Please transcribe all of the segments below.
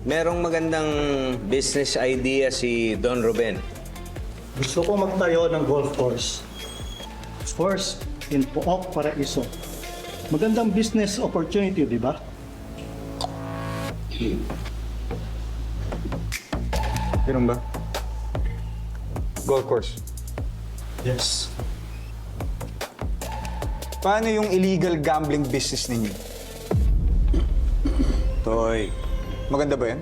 merong magandang business idea si Don Ruben. Gusto ko magtayo ng golf course. Course in Pook, Paraiso. Magandang business opportunity, di ba? Ganun ba? Golf course. Yes. Paano yung illegal gambling business ninyo? Toy, Maganda ba yan?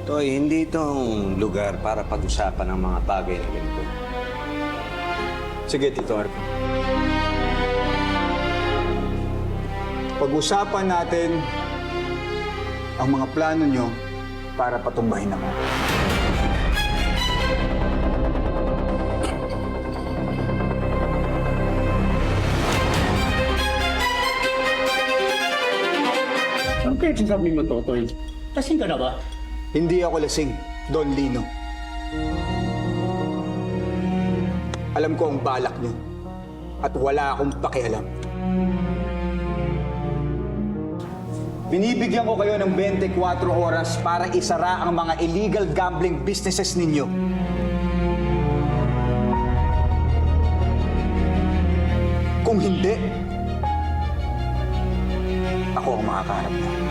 Toy, hindi itong lugar para pag-usapan ng mga bagay na ganito. Sige, Tito Arco. Pag-usapan natin ang mga plano nyo para patumbahin ako. Ano kaya sinasabi mo, Totoy? Lasing ka na ba? Hindi ako lasing, Don Lino. Alam ko ang balak nyo at wala akong pakialam. Binibigyan ko kayo ng 24 oras para isara ang mga illegal gambling businesses ninyo. Kung hindi, ako ang makakaharap niyo.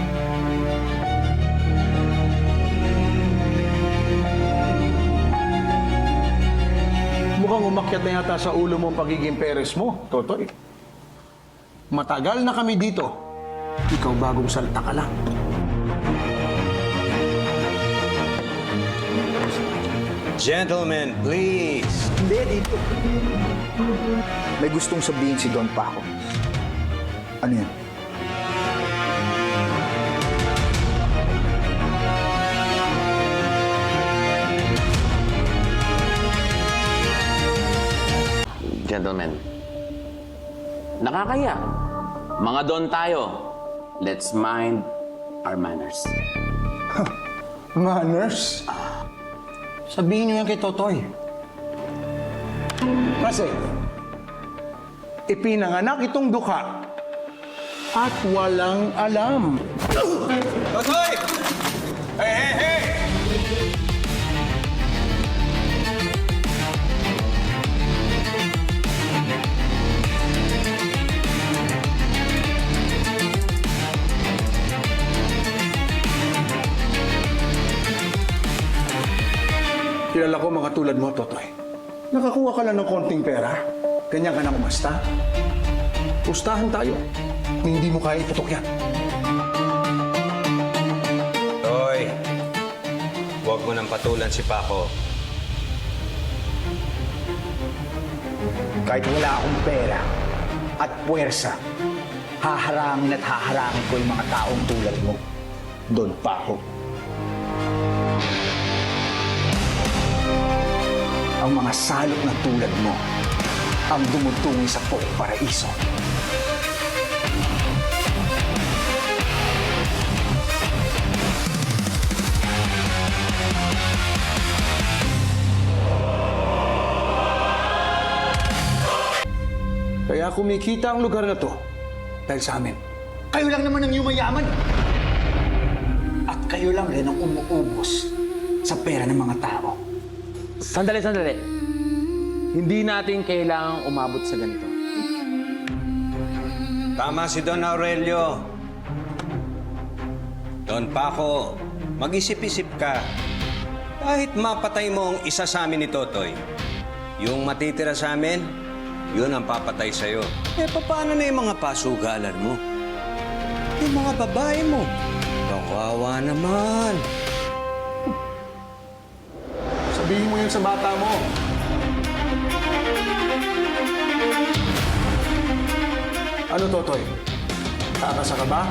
Mukhang umakyat na yata sa ulo mo ang pagiging Perez mo, Totoy. Matagal na kami dito. Ikaw bagong salta ka lang. Gentlemen, please. Hindi, dito. May gustong sabihin si Don Paco. Ano yan? Gentlemen, nakakaya. Mga don tayo. Let's mind our manners. Manners? Sabihin niyo yan kay Totoy. Kasi, ipinanganak itong dukha at walang alam. Totoy! Hey, hey, hey! Kilala ko mga tulad mo, Totoy. Nakakuha ka lang ng konting pera, ganyan ka na umasta. Pustahan tayo. Kung hindi mo kaya iputok yan. Toy, huwag mo nang patulan si Paco. Kahit wala akong pera at puwersa, haharangin at haharangin ko yung mga taong tulad mo, Don Paco. Ang mga salot na tulad mo ang dumutungi sa Pook Paraiso. Kaya kumikita ang lugar na to dahil sa amin. Kayo lang naman ang yumayaman. At kayo lang rin ang umuubos sa pera ng mga tao. Sandali. Hindi natin kailangang umabot sa ganito. Tama si Don Aurelio. Don Paco, mag-isip-isip ka. Kahit mapatay mo ang isa sa amin ni Totoy, yung matitira sa amin, yun ang papatay sa'yo. Eh, paano na yung mga pasugalan mo? Yung mga babae mo? Kawawa naman. Sabihin mo yun sa bata mo. Ano, Totoy? Kakasa ka ba?